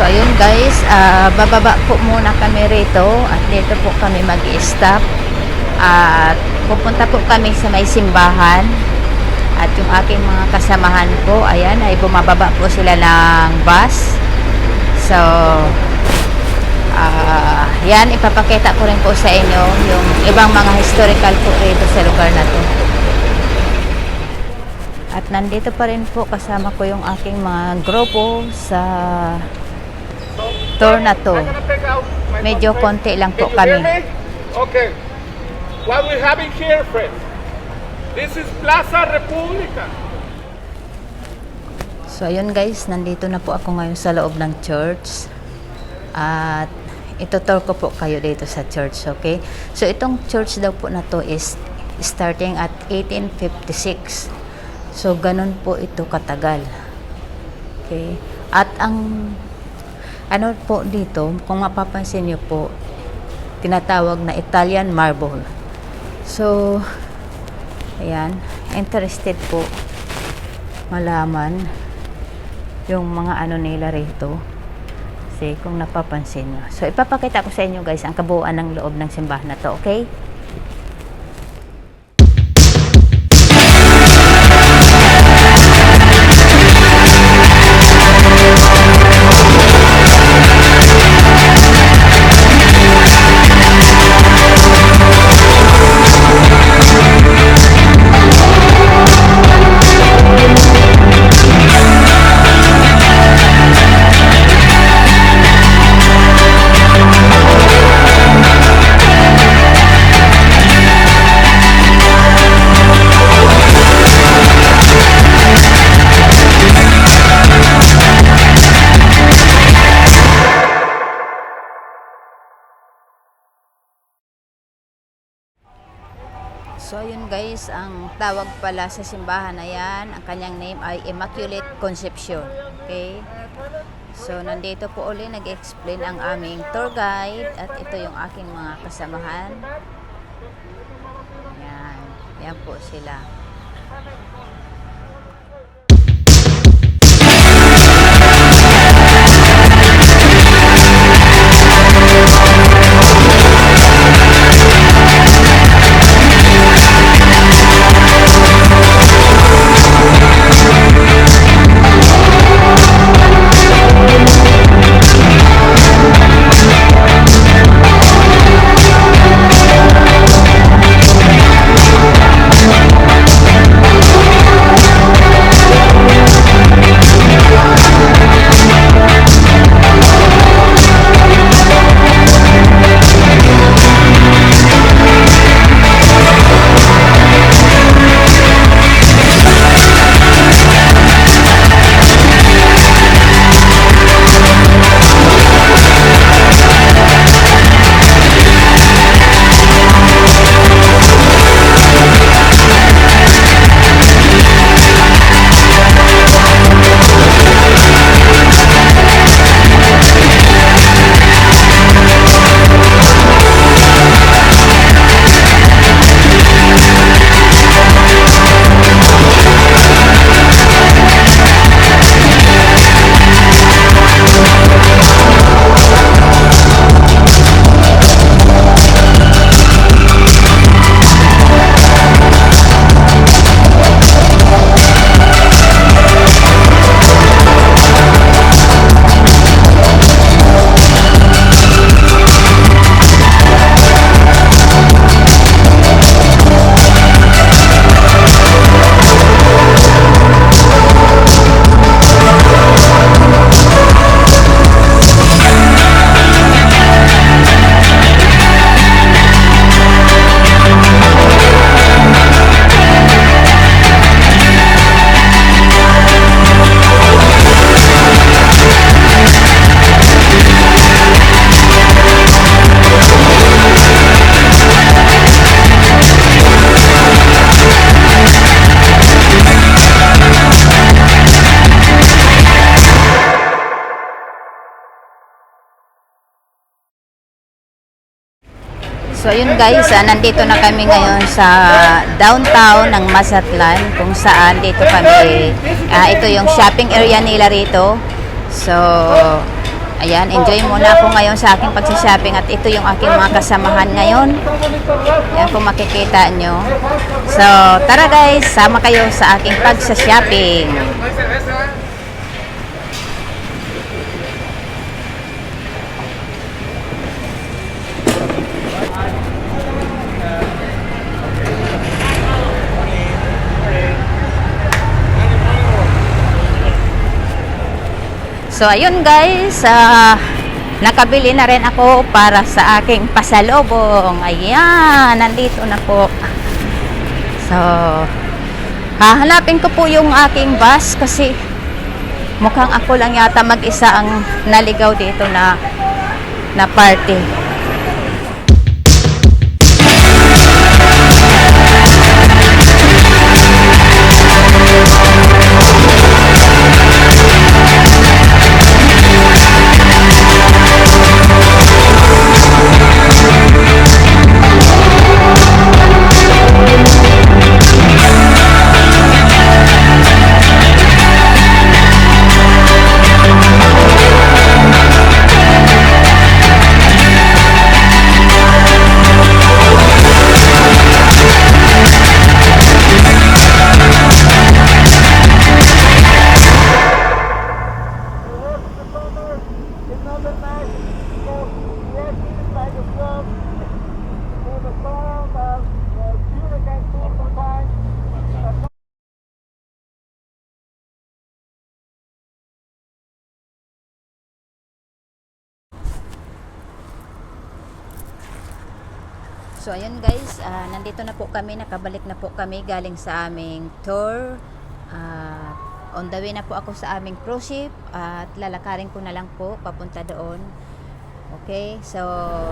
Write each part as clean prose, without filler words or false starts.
So ayun guys, bababa po muna kami rito at dito po kami mag-i-stop at pupunta po kami sa may simbahan at yung aking mga kasamahan po, ayan, ay bumababa po sila ng bus. So yan, ipapakita ko rin po sa inyo yung ibang mga historical po rito sa lugar na to. At nandito pa rin po kasama ko yung aking mga grupo sa tour na to. Medyo konti lang po kami. Okay. What we're having here, friends, this is Plaza República. So ayun guys, nandito na po ako ngayon sa loob ng church. At itutur ko po kayo dito sa church, okay? So itong church daw po na to is starting at 1856. So ganun po ito katagal. Okay? At ang ano po dito, kung mapapansin niyo po, tinatawag na Italian marble. So ayan, interested po malaman yung mga ano nila rito. Kasi kung napapansin nyo. So ipapakita ko sa inyo guys ang kabuuan ng loob ng simbahan na to, okay? So ayun guys, ang tawag pala sa simbahan na yan, ang kanyang name ay Immaculate Conception. Okay? So nandito po uli nag-explain ang aming tour guide at ito yung aking mga kasamahan. Yan, yan po sila. So ayun guys, nandito na kami ngayon sa downtown ng Mazatlan kung saan dito kami, ito yung shopping area nila rito. So Ayan, enjoy muna ako ngayon sa aking pagsha-shopping at ito yung aking mga kasamahan ngayon. Ayan kung makikita nyo. So, tara guys, sama kayo sa aking pagsha-shopping. So ayun guys, nakabili na rin ako para sa aking pasalubong. Ayan, nandito na po. So, hahanapin ko po yung aking bus kasi mukhang ako lang yata mag-isa ang naligaw dito na party. So ayun guys, nandito na po kami, nakabalik na po kami galing sa aming tour. On the way na po ako sa aming cruise ship at lalakarin ko na lang po papunta doon. Okay, so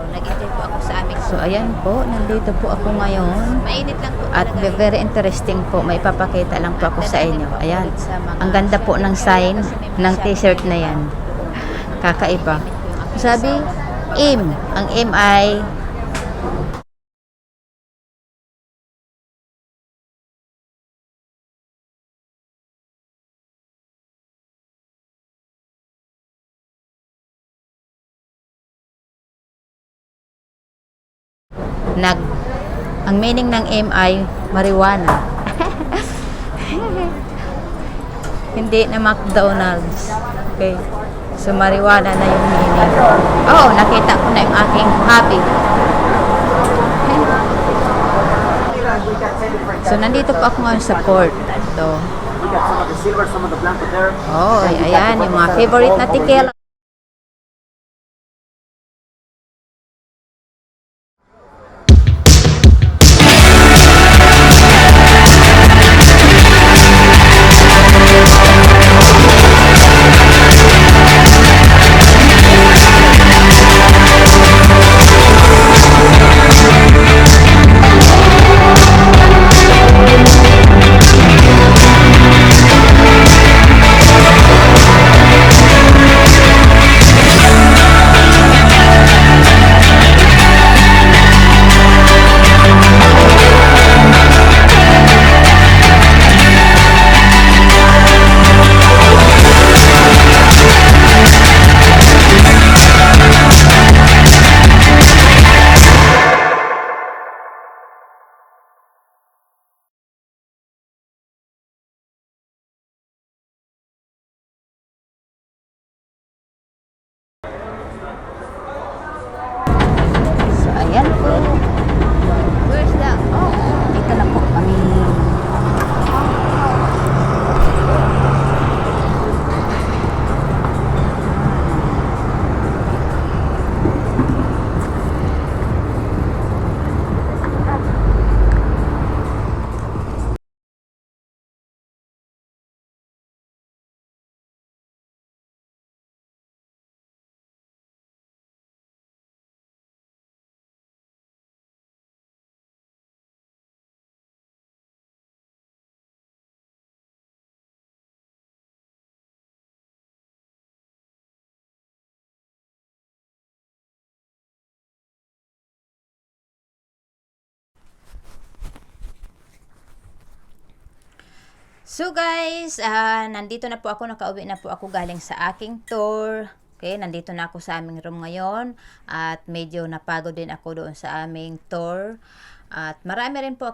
nag-enjoy po ako sa aming. So ayan po, nandito po ako ngayon. Mainit lang po at very interesting po, may papakita lang po ako sa inyo. Ayan, ang ganda po ng sign ng t-shirt na yan. Kakaiba. Sabi, aim. Ang aim ay ang meaning ng aim ay marijuana. Hindi na McDonald's. Okay. So marijuana na yung meaning. Oh, nakita ko na yung aking hobby. So nandito po ako ngayon sa port. Ito. Oh, ayan yung mga favorite na tequila. Ayan po. Where's the... Oh, dito na po kami. So guys, nandito na po ako, nakauwi na po ako galing sa aking tour. Okay, nandito na ako sa aming room ngayon at medyo napagod din ako doon sa aming tour. At marami rin po